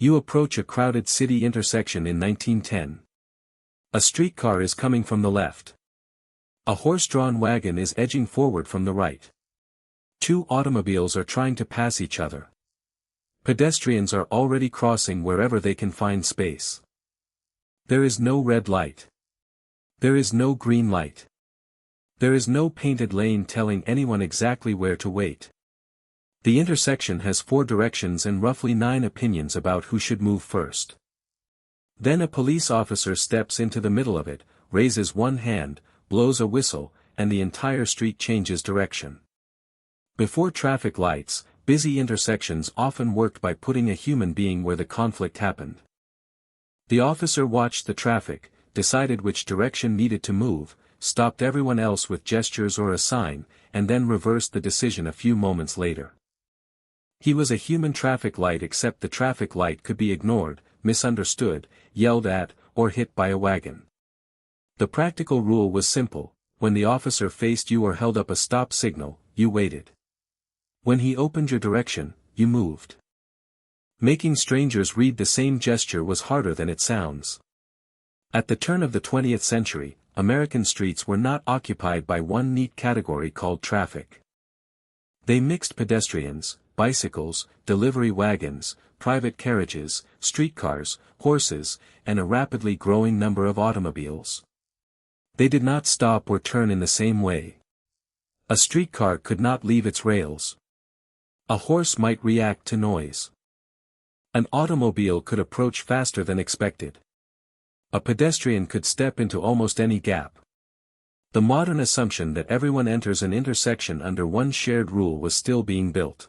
You approach a crowded city intersection in 1910. A streetcar is coming from the left. A horse-drawn wagon is edging forward from the right. Two automobiles are trying to pass each other. Pedestrians are already crossing wherever they can find space. There is no red light. There is no green light. There is no painted lane telling anyone exactly where to wait. The intersection has 4 directions and roughly 9 opinions about who should move first. Then a police officer steps into the middle of it, raises one hand, blows a whistle, and the entire street changes direction. Before traffic lights, busy intersections often worked by putting a human being where the conflict happened. The officer watched the traffic, decided which direction needed to move, stopped everyone else with gestures or a sign, and then reversed the decision a few moments later. He was a human traffic light, except the traffic light could be ignored, misunderstood, yelled at, or hit by a wagon. The practical rule was simple: when the officer faced you or held up a stop signal, you waited. When he opened your direction, you moved. Making strangers read the same gesture was harder than it sounds. At the turn of the 20th century, American streets were not occupied by one neat category called traffic. They mixed pedestrians, bicycles, delivery wagons, private carriages, streetcars, horses, and a rapidly growing number of automobiles. They did not stop or turn in the same way. A streetcar could not leave its rails. A horse might react to noise. An automobile could approach faster than expected. A pedestrian could step into almost any gap. The modern assumption that everyone enters an intersection under one shared rule was still being built.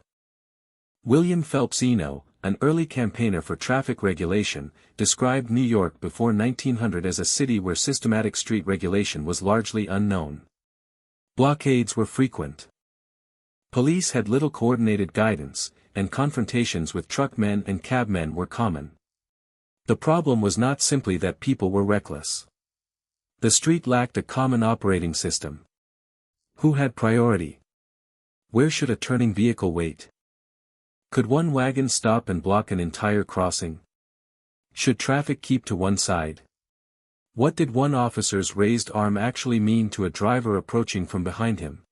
William Phelps Eno, an early campaigner for traffic regulation, described New York before 1900 as a city where systematic street regulation was largely unknown. Blockades were frequent. Police had little coordinated guidance, and confrontations with truckmen and cabmen were common. The problem was not simply that people were reckless. The street lacked a common operating system. Who had priority? Where should a turning vehicle wait? Could one wagon stop and block an entire crossing? Should traffic keep to one side? What did one officer's raised arm actually mean to a driver approaching from behind him?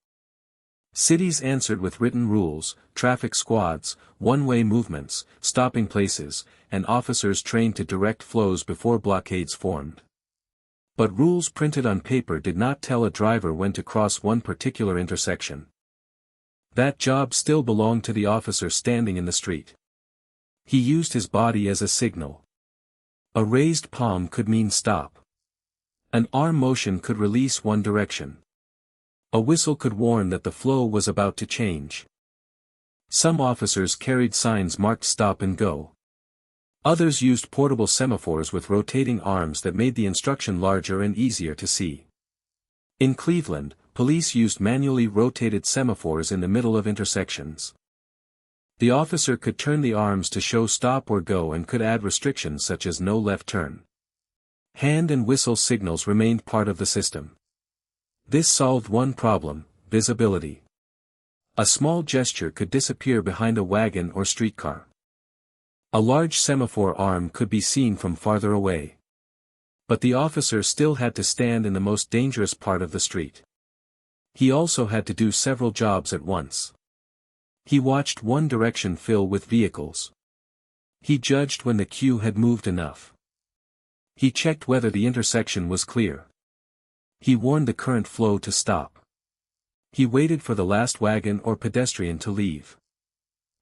Cities answered with written rules, traffic squads, one-way movements, stopping places, and officers trained to direct flows before blockades formed. But rules printed on paper did not tell a driver when to cross one particular intersection. That job still belonged to the officer standing in the street. He used his body as a signal. A raised palm could mean stop. An arm motion could release one direction. A whistle could warn that the flow was about to change. Some officers carried signs marked stop and go. Others used portable semaphores with rotating arms that made the instruction larger and easier to see. In Cleveland, police used manually rotated semaphores in the middle of intersections. The officer could turn the arms to show stop or go and could add restrictions such as no left turn. Hand and whistle signals remained part of the system. This solved one problem: visibility. A small gesture could disappear behind a wagon or streetcar. A large semaphore arm could be seen from farther away. But the officer still had to stand in the most dangerous part of the street. He also had to do several jobs at once. He watched one direction fill with vehicles. He judged when the queue had moved enough. He checked whether the intersection was clear. He warned the current flow to stop. He waited for the last wagon or pedestrian to leave.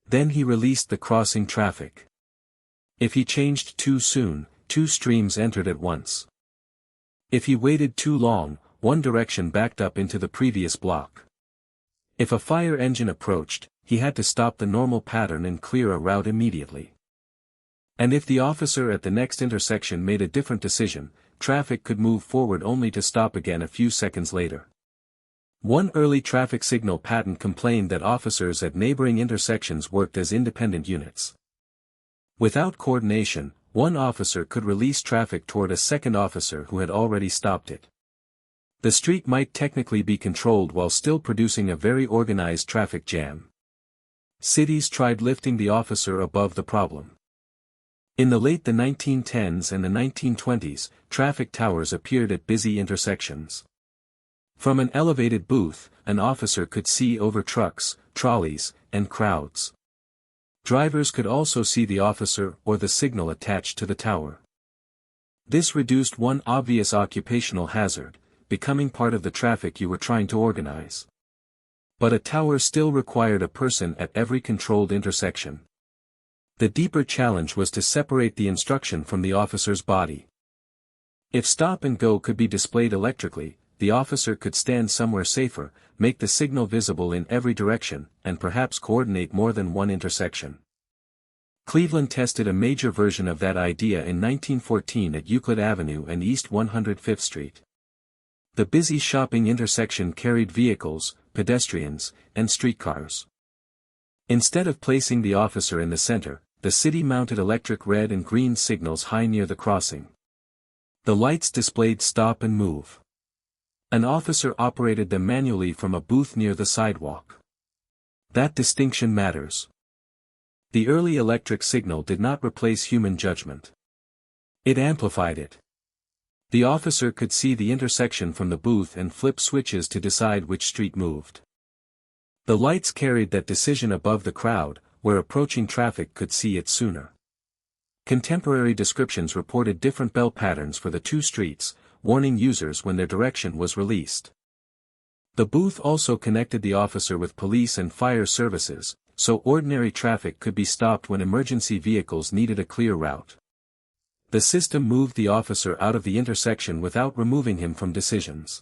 Then he released the crossing traffic. If he changed too soon, 2 streams entered at once. If he waited too long, one direction backed up into the previous block. If a fire engine approached, he had to stop the normal pattern and clear a route immediately. And if the officer at the next intersection made a different decision, traffic could move forward only to stop again a few seconds later. One early traffic signal patent complained that officers at neighboring intersections worked as independent units. Without coordination, one officer could release traffic toward a second officer who had already stopped it. The street might technically be controlled while still producing a very organized traffic jam. Cities tried lifting the officer above the problem. In the late 1910s and the 1920s, traffic towers appeared at busy intersections. From an elevated booth, an officer could see over trucks, trolleys, and crowds. Drivers could also see the officer or the signal attached to the tower. This reduced one obvious occupational hazard, becoming part of the traffic you were trying to organize. But a tower still required a person at every controlled intersection. The deeper challenge was to separate the instruction from the officer's body. If stop and go could be displayed electrically, the officer could stand somewhere safer, make the signal visible in every direction, and perhaps coordinate more than one intersection. Cleveland tested a major version of that idea in 1914 at Euclid Avenue and East 105th Street. The busy shopping intersection carried vehicles, pedestrians, and streetcars. Instead of placing the officer in the center, the city mounted electric red and green signals high near the crossing. The lights displayed stop and move. An officer operated them manually from a booth near the sidewalk. That distinction matters. The early electric signal did not replace human judgment. It amplified it. The officer could see the intersection from the booth and flip switches to decide which street moved. The lights carried that decision above the crowd, where approaching traffic could see it sooner. Contemporary descriptions reported different bell patterns for the two streets, warning users when their direction was released. The booth also connected the officer with police and fire services, so ordinary traffic could be stopped when emergency vehicles needed a clear route. The system moved the officer out of the intersection without removing him from decisions.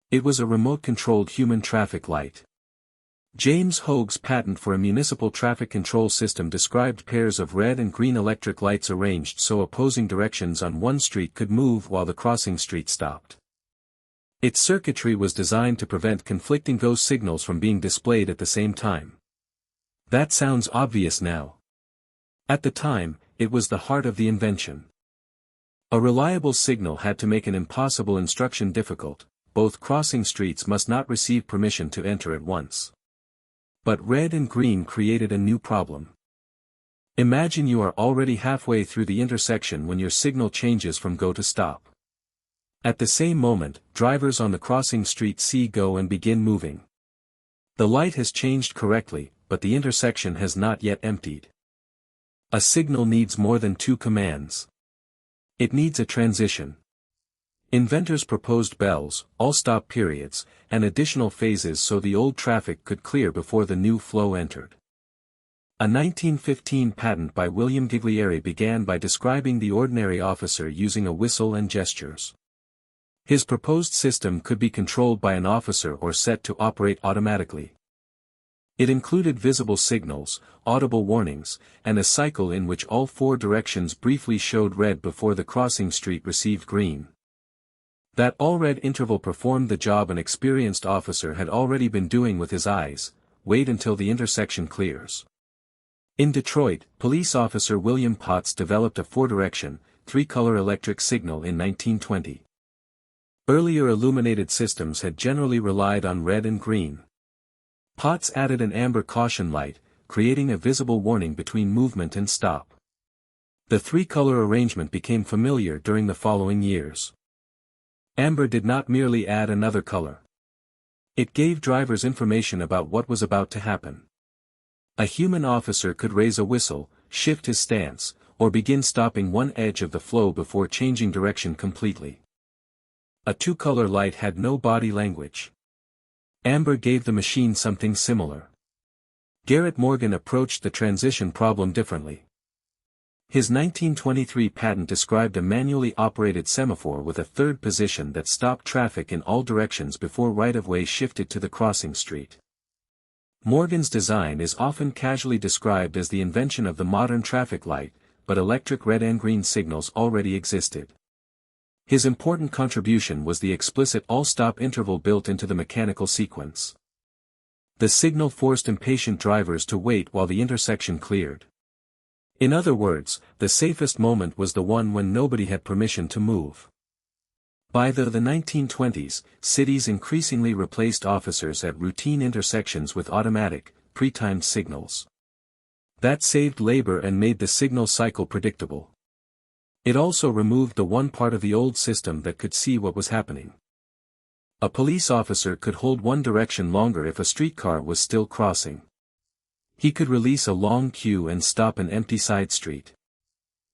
It was a remote-controlled human traffic light. James Hoag's patent for a municipal traffic control system described pairs of red and green electric lights arranged so opposing directions on one street could move while the crossing street stopped. Its circuitry was designed to prevent conflicting go signals from being displayed at the same time. That sounds obvious now. At the time, it was the heart of the invention. A reliable signal had to make an impossible instruction difficult. Both crossing streets must not receive permission to enter at once. But red and green created a new problem. Imagine you are already halfway through the intersection when your signal changes from go to stop. At the same moment, drivers on the crossing street see go and begin moving. The light has changed correctly, but the intersection has not yet emptied. A signal needs more than two commands. It needs a transition. Inventors proposed bells, all stop periods, and additional phases so the old traffic could clear before the new flow entered. A 1915 patent by William Giglieri began by describing the ordinary officer using a whistle and gestures. His proposed system could be controlled by an officer or set to operate automatically. It included visible signals, audible warnings, and a cycle in which all four directions briefly showed red before the crossing street received green. That all-red interval performed the job an experienced officer had already been doing with his eyes: wait until the intersection clears. In Detroit, police officer William Potts developed a four-direction, three-color electric signal in 1920. Earlier illuminated systems had generally relied on red and green. Potts added an amber caution light, creating a visible warning between movement and stop. The three-color arrangement became familiar during the following years. Amber did not merely add another color. It gave drivers information about what was about to happen. A human officer could raise a whistle, shift his stance, or begin stopping one edge of the flow before changing direction completely. A two-color light had no body language. Amber gave the machine something similar. Garrett Morgan approached the transition problem differently. His 1923 patent described a manually operated semaphore with a third position that stopped traffic in all directions before right-of-way shifted to the crossing street. Morgan's design is often casually described as the invention of the modern traffic light, but electric red and green signals already existed. His important contribution was the explicit all-stop interval built into the mechanical sequence. The signal forced impatient drivers to wait while the intersection cleared. In other words, the safest moment was the one when nobody had permission to move. By the 1920s, cities increasingly replaced officers at routine intersections with automatic, pre-timed signals. That saved labor and made the signal cycle predictable. It also removed the one part of the old system that could see what was happening. A police officer could hold one direction longer if a streetcar was still crossing. He could release a long queue and stop an empty side street.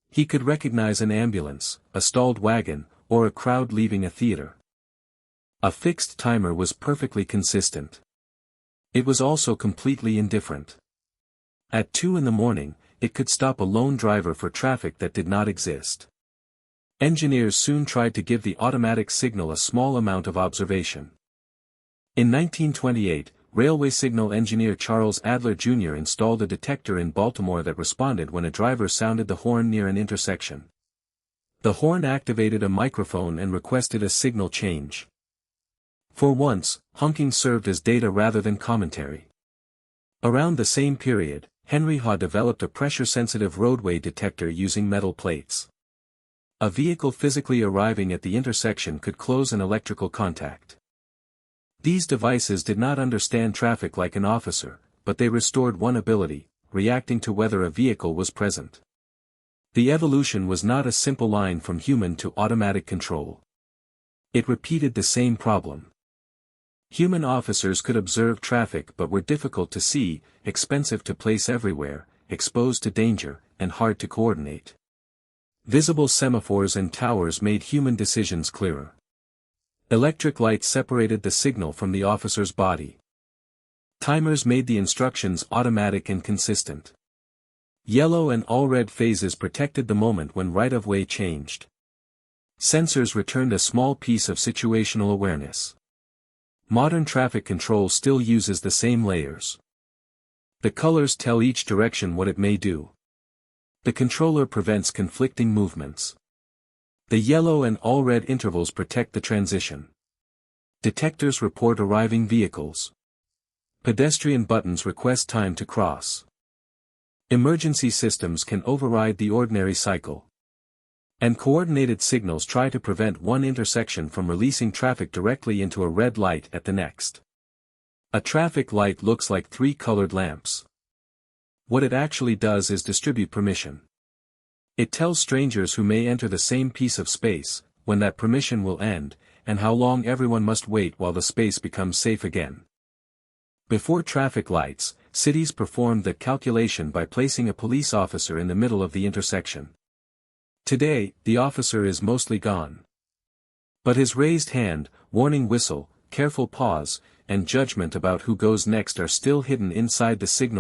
He could recognize an ambulance, a stalled wagon, or a crowd leaving a theater. A fixed timer was perfectly consistent. It was also completely indifferent. At 2 in the morning, it could stop a lone driver for traffic that did not exist. Engineers soon tried to give the automatic signal a small amount of observation. In 1928, railway signal engineer Charles Adler Jr. installed a detector in Baltimore that responded when a driver sounded the horn near an intersection. The horn activated a microphone and requested a signal change. For once, honking served as data rather than commentary. Around the same period, Henry Haw developed a pressure-sensitive roadway detector using metal plates. A vehicle physically arriving at the intersection could close an electrical contact. These devices did not understand traffic like an officer, but they restored one ability, reacting to whether a vehicle was present. The evolution was not a simple line from human to automatic control. It repeated the same problem. Human officers could observe traffic but were difficult to see, expensive to place everywhere, exposed to danger, and hard to coordinate. Visible semaphores and towers made human decisions clearer. Electric lights separated the signal from the officer's body. Timers made the instructions automatic and consistent. Yellow and all red phases protected the moment when right-of-way changed. Sensors returned a small piece of situational awareness. Modern traffic control still uses the same layers. The colors tell each direction what it may do. The controller prevents conflicting movements. The yellow and all red intervals protect the transition. Detectors report arriving vehicles. Pedestrian buttons request time to cross. Emergency systems can override the ordinary cycle. And coordinated signals try to prevent one intersection from releasing traffic directly into a red light at the next. A traffic light looks like 3 colored lamps. What it actually does is distribute permission. It tells strangers who may enter the same piece of space, when that permission will end, and how long everyone must wait while the space becomes safe again. Before traffic lights, cities performed the calculation by placing a police officer in the middle of the intersection. Today, the officer is mostly gone. But his raised hand, warning whistle, careful pause, and judgment about who goes next are still hidden inside the signal's